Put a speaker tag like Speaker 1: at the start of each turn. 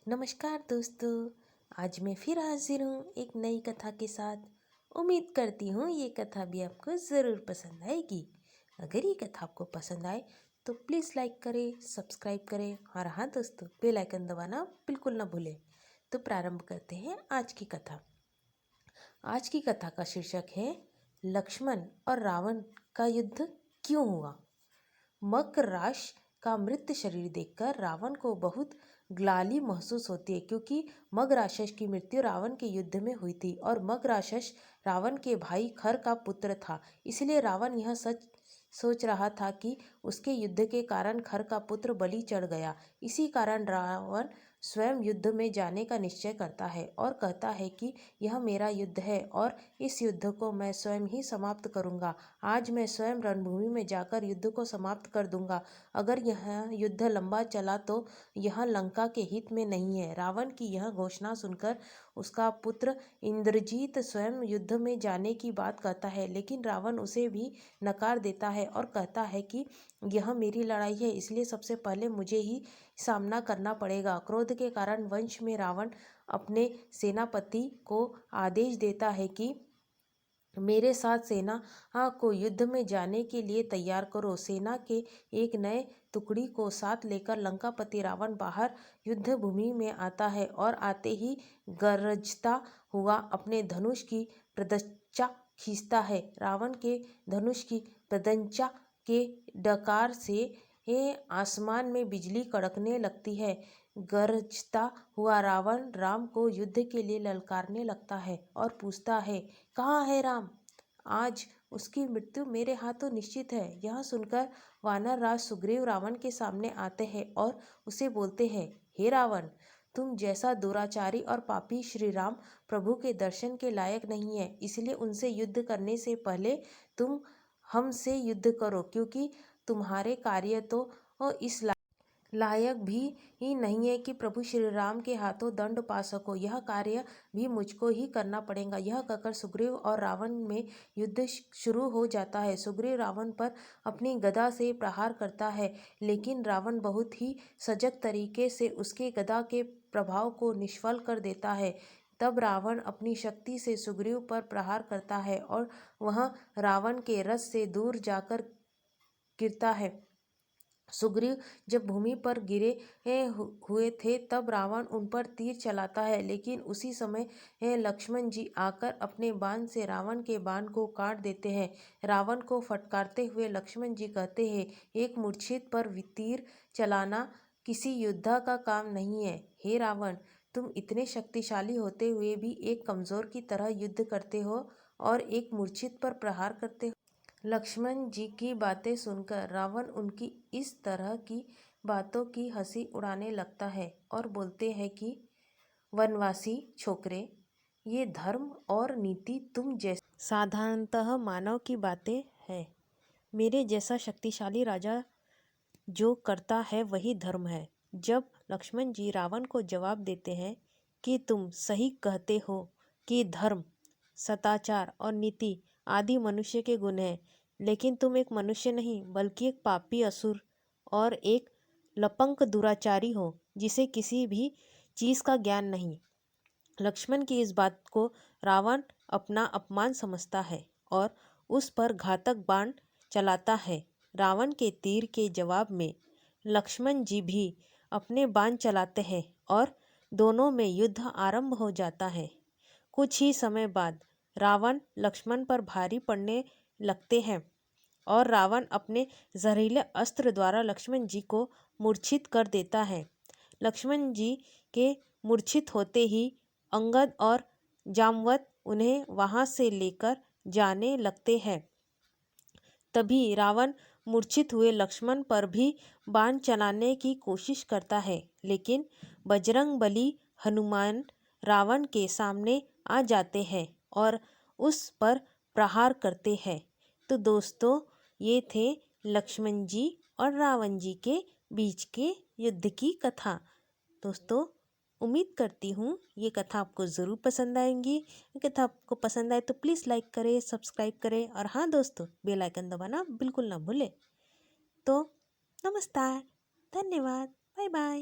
Speaker 1: नमस्कार दोस्तों। आज मैं फिर हाजिर हूँ एक नई कथा के साथ। उम्मीद करती हूँ ये कथा भी आपको ज़रूर पसंद आएगी। अगर ये कथा आपको पसंद आए तो प्लीज़ लाइक करें, सब्सक्राइब करें और हाँ दोस्तों, बेल आइकन दबाना बिल्कुल ना भूलें। तो प्रारंभ करते हैं आज की कथा। आज की कथा का शीर्षक है लक्ष्मण और रावण का युद्ध क्यों हुआ। मकर राश का मृत शरीर देखकर रावण को बहुत ग्लानि महसूस होती है, क्योंकि मग राक्षस की मृत्यु रावण के युद्ध में हुई थी और मग राक्षस रावण के भाई खर का पुत्र था। इसलिए रावण यह सच सोच रहा था कि उसके युद्ध के कारण खर का पुत्र बलि चढ़ गया। इसी कारण रावण स्वयं युद्ध में जाने का निश्चय करता है और कहता है कि यह मेरा युद्ध है और इस युद्ध को मैं स्वयं ही समाप्त करूंगा। आज मैं स्वयं रणभूमि में जाकर युद्ध को समाप्त कर दूंगा। अगर यह युद्ध लंबा चला तो यह लंका के हित में नहीं है। रावण की यह घोषणा सुनकर उसका पुत्र इंद्रजीत स्वयं युद्ध में जाने की बात कहता है, लेकिन रावण उसे भी नकार देता है और कहता है कि यह मेरी लड़ाई है, इसलिए सबसे पहले मुझे ही सामना करना पड़ेगा। क्रोध के कारण वंश में रावण अपने सेनापति को आदेश देता है कि मेरे साथ सेना को युद्ध में जाने के लिए तैयार करो। सेना के एक नए टुकड़ी को साथ लेकर लंकापति रावण बाहर युद्ध भूमि में आता है और आते ही गरजता हुआ अपने धनुष की प्रदंचा खींचता है। रावण के धनुष की प्रदंचा के डकार से आसमान में बिजली कड़कने लगती है। गरजता हुआ रावण राम को युद्ध के लिए ललकारने लगता है और पूछता है, कहाँ है राम? आज उसकी मृत्यु मेरे हाथों निश्चित है। यह सुनकर वानर राज सुग्रीव रावण के सामने आते हैं और उसे बोलते हैं, हे रावण, तुम जैसा दुराचारी और पापी श्री राम प्रभु के दर्शन के लायक नहीं है, इसलिए उनसे युद्ध करने से पहले तुम हमसे युद्ध करो, क्योंकि तुम्हारे कार्य तो इस लायक भी ही नहीं है कि प्रभु श्री राम के हाथों दंड पा सको। यह कार्य भी मुझको ही करना पड़ेगा। यह कहकर सुग्रीव और रावण में युद्ध शुरू हो जाता है। सुग्रीव रावण पर अपनी गदा से प्रहार करता है, लेकिन रावण बहुत ही सजग तरीके से उसके गदा के प्रभाव को निष्फल कर देता है। तब रावण अपनी शक्ति से सुग्रीव पर प्रहार करता है और वह रावण के रथ से दूर जाकर गिरता है। सुग्रीव जब भूमि पर गिरे हुए थे तब रावण उन पर तीर चलाता है, लेकिन उसी समय लक्ष्मण जी आकर अपने बाण से रावण के बाण को काट देते हैं। रावण को फटकारते हुए लक्ष्मण जी कहते हैं, एक मूर्छित पर तीर चलाना किसी योद्धा का काम नहीं है। हे रावण, तुम इतने शक्तिशाली होते हुए भी एक कमजोर की तरह युद्ध करते हो और एक मूर्छित पर प्रहार करते हो। लक्ष्मण जी की बातें सुनकर रावण उनकी इस तरह की बातों की हंसी उड़ाने लगता है और बोलते हैं कि वनवासी छोकरे, ये धर्म और नीति तुम जैसे साधारणतः मानव की बातें हैं। मेरे जैसा शक्तिशाली राजा जो करता है वही धर्म है। जब लक्ष्मण जी रावण को जवाब देते हैं कि तुम सही कहते हो कि धर्म, सदाचार और नीति आदि मनुष्य के गुण हैं, लेकिन तुम एक मनुष्य नहीं बल्कि एक पापी असुर और एक लपंक दुराचारी हो, जिसे किसी भी चीज़ का ज्ञान नहीं। लक्ष्मण की इस बात को रावण अपना अपमान समझता है और उस पर घातक बाण चलाता है। रावण के तीर के जवाब में लक्ष्मण जी भी अपने बाण चलाते हैं और दोनों में युद्ध आरंभ हो जाता है। कुछ ही समय बाद रावण लक्ष्मण पर भारी पड़ने लगते हैं और रावण अपने जहरीले अस्त्र द्वारा लक्ष्मण जी को मूर्छित कर देता है। लक्ष्मण जी के मूर्छित होते ही अंगद और जामवंत उन्हें वहां से लेकर जाने लगते हैं। तभी रावण मूर्छित हुए लक्ष्मण पर भी बाण चलाने की कोशिश करता है, लेकिन बजरंगबली हनुमान रावण के सामने आ जाते हैं और उस पर प्रहार करते हैं। तो दोस्तों, ये थे लक्ष्मण जी और रावण जी के बीच के युद्ध की कथा। दोस्तों, उम्मीद करती हूँ ये कथा आपको ज़रूर पसंद आएंगी। ये कथा आपको पसंद आए तो प्लीज़ लाइक करें, सब्सक्राइब करें और हाँ दोस्तों, बेल आइकन दबाना बिल्कुल ना भूलें। तो नमस्कार, धन्यवाद, बाय बाय।